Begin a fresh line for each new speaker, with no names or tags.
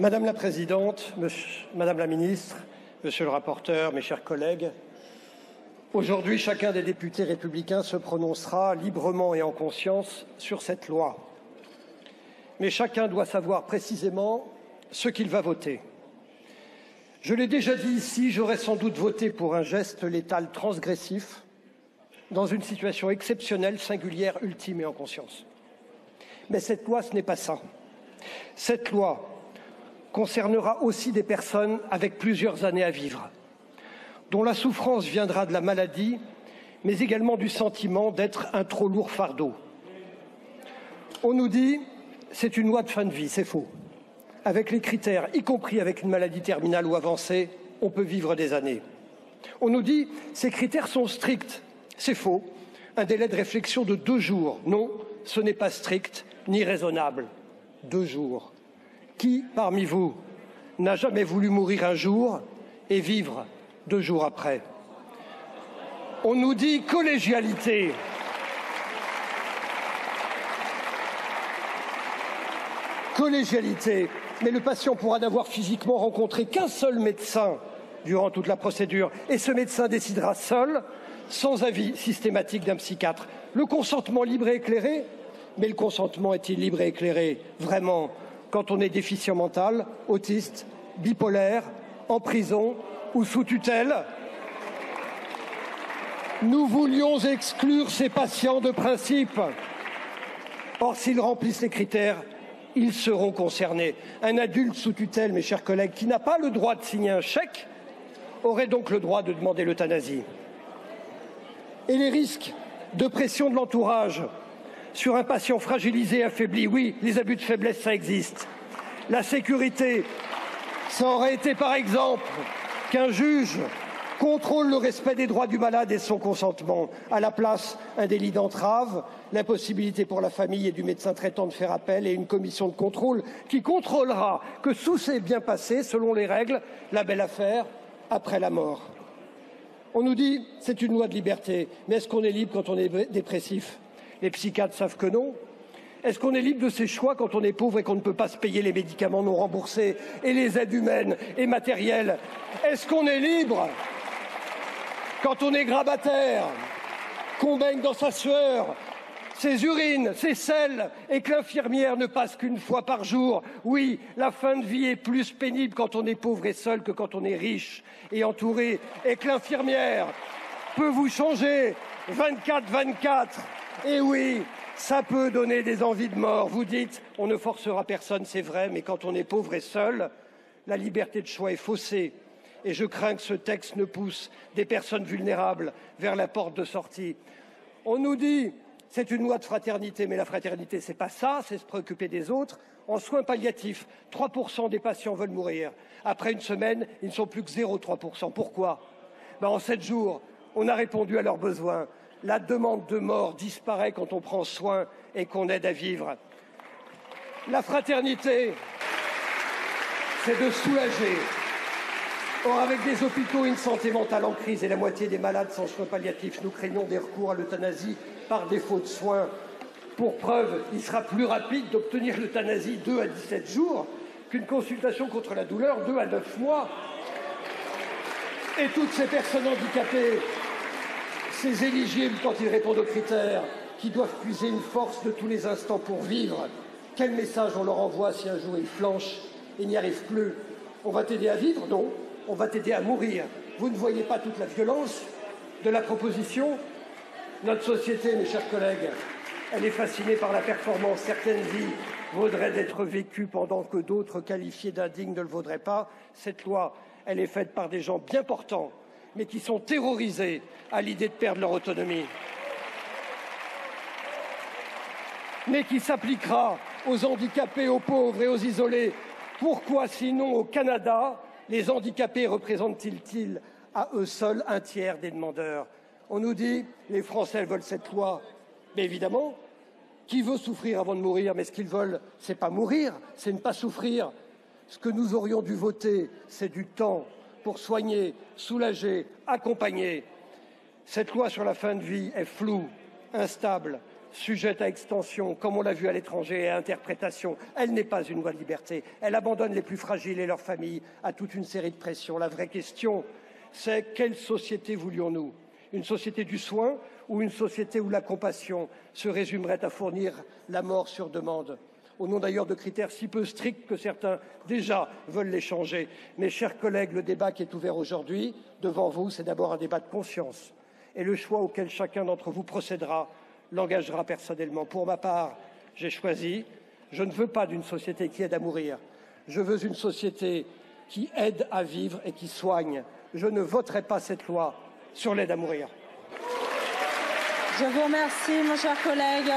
Madame la Présidente, Madame la Ministre, Monsieur le rapporteur, mes chers collègues, aujourd'hui, chacun des députés républicains se prononcera librement et en conscience sur cette loi. Mais chacun doit savoir précisément ce qu'il va voter. Je l'ai déjà dit ici, j'aurais sans doute voté pour un geste létal transgressif dans une situation exceptionnelle, singulière, ultime et en conscience. Mais cette loi, ce n'est pas ça. Cette loi concernera aussi des personnes avec plusieurs années à vivre, dont la souffrance viendra de la maladie, mais également du sentiment d'être un trop lourd fardeau. On nous dit c'est une loi de fin de vie, c'est faux. Avec les critères, y compris avec une maladie terminale ou avancée, on peut vivre des années. On nous dit ces critères sont stricts, c'est faux. Un délai de réflexion de 2 jours, non, ce n'est pas strict ni raisonnable. 2 jours. Qui, parmi vous, n'a jamais voulu mourir un jour et vivre 2 jours après? On nous dit collégialité. Collégialité. Mais le patient pourra n'avoir physiquement rencontré qu'un seul médecin durant toute la procédure. Et ce médecin décidera seul, sans avis systématique d'un psychiatre. Le consentement libre et éclairé? Mais le consentement est-il libre et éclairé vraiment quand on est déficient mental, autiste, bipolaire, en prison ou sous tutelle? Nous voulions exclure ces patients de principe. Or, s'ils remplissent les critères, ils seront concernés. Un adulte sous tutelle, mes chers collègues, qui n'a pas le droit de signer un chèque, aurait donc le droit de demander l'euthanasie. Et les risques de pression de l'entourage sur un patient fragilisé, affaibli, oui, les abus de faiblesse, ça existe. La sécurité, ça aurait été par exemple qu'un juge contrôle le respect des droits du malade et son consentement. À la place, un délit d'entrave, l'impossibilité pour la famille et du médecin traitant de faire appel et une commission de contrôle qui contrôlera que tout s'est bien passé selon les règles, la belle affaire après la mort. On nous dit c'est une loi de liberté, mais est-ce qu'on est libre quand on est dépressif? Les psychiatres savent que non. Est-ce qu'on est libre de ses choix quand on est pauvre et qu'on ne peut pas se payer les médicaments non remboursés et les aides humaines et matérielles? Est-ce qu'on est libre quand on est grabataire, qu'on baigne dans sa sueur, ses urines, ses selles, et que l'infirmière ne passe qu'une fois par jour? Oui, la fin de vie est plus pénible quand on est pauvre et seul que quand on est riche et entouré, et que l'infirmière peut vous changer 24/24. Et oui, ça peut donner des envies de mort. Vous dites, on ne forcera personne, c'est vrai, mais quand on est pauvre et seul, la liberté de choix est faussée. Et je crains que ce texte ne pousse des personnes vulnérables vers la porte de sortie. On nous dit, c'est une loi de fraternité, mais la fraternité, c'est pas ça, c'est se préoccuper des autres. En soins palliatifs, 3% des patients veulent mourir. Après une semaine, ils ne sont plus que 0,3%. Pourquoi? En 7 jours, on a répondu à leurs besoins. La demande de mort disparaît quand on prend soin et qu'on aide à vivre. La fraternité, c'est de soulager. Or, avec des hôpitaux et une santé mentale en crise et la moitié des malades sans soins palliatifs, nous craignons des recours à l'euthanasie par défaut de soins. Pour preuve, il sera plus rapide d'obtenir l'euthanasie 2 à 17 jours qu'une consultation contre la douleur 2 à 9 mois. Et toutes ces personnes handicapées, ces éligibles quand ils répondent aux critères, qui doivent puiser une force de tous les instants pour vivre, quel message on leur envoie si un jour ils flanchent et n'y arrivent plus? On va t'aider à vivre? Non, on va t'aider à mourir. Vous ne voyez pas toute la violence de la proposition? Notre société, mes chers collègues, elle est fascinée par la performance. Certaines vies vaudraient d'être vécues pendant que d'autres qualifiées d'indignes ne le vaudraient pas. Cette loi, elle est faite par des gens bien portants, mais qui sont terrorisés à l'idée de perdre leur autonomie. Mais qui s'appliquera aux handicapés, aux pauvres et aux isolés. Pourquoi sinon au Canada, les handicapés représentent-ils à eux seuls un tiers des demandeurs? On nous dit les Français veulent cette loi. Mais évidemment, qui veut souffrir avant de mourir? Mais ce qu'ils veulent, c'est pas mourir, c'est ne pas souffrir. Ce que nous aurions dû voter, c'est du temps pour soigner, soulager, accompagner. Cette loi sur la fin de vie est floue, instable, sujette à extension, comme on l'a vu à l'étranger, et à interprétation. Elle n'est pas une loi de liberté. Elle abandonne les plus fragiles et leurs familles à toute une série de pressions. La vraie question, c'est quelle société voulions-nous? Une société du soin ou une société où la compassion se résumerait à fournir la mort sur demande? Au nom d'ailleurs de critères si peu stricts que certains déjà veulent les changer. Mes chers collègues, le débat qui est ouvert aujourd'hui devant vous, c'est d'abord un débat de conscience. Et le choix auquel chacun d'entre vous procédera l'engagera personnellement. Pour ma part, j'ai choisi. Je ne veux pas d'une société qui aide à mourir. Je veux une société qui aide à vivre et qui soigne. Je ne voterai pas cette loi sur l'aide à mourir.
Je vous remercie, mon cher collègue.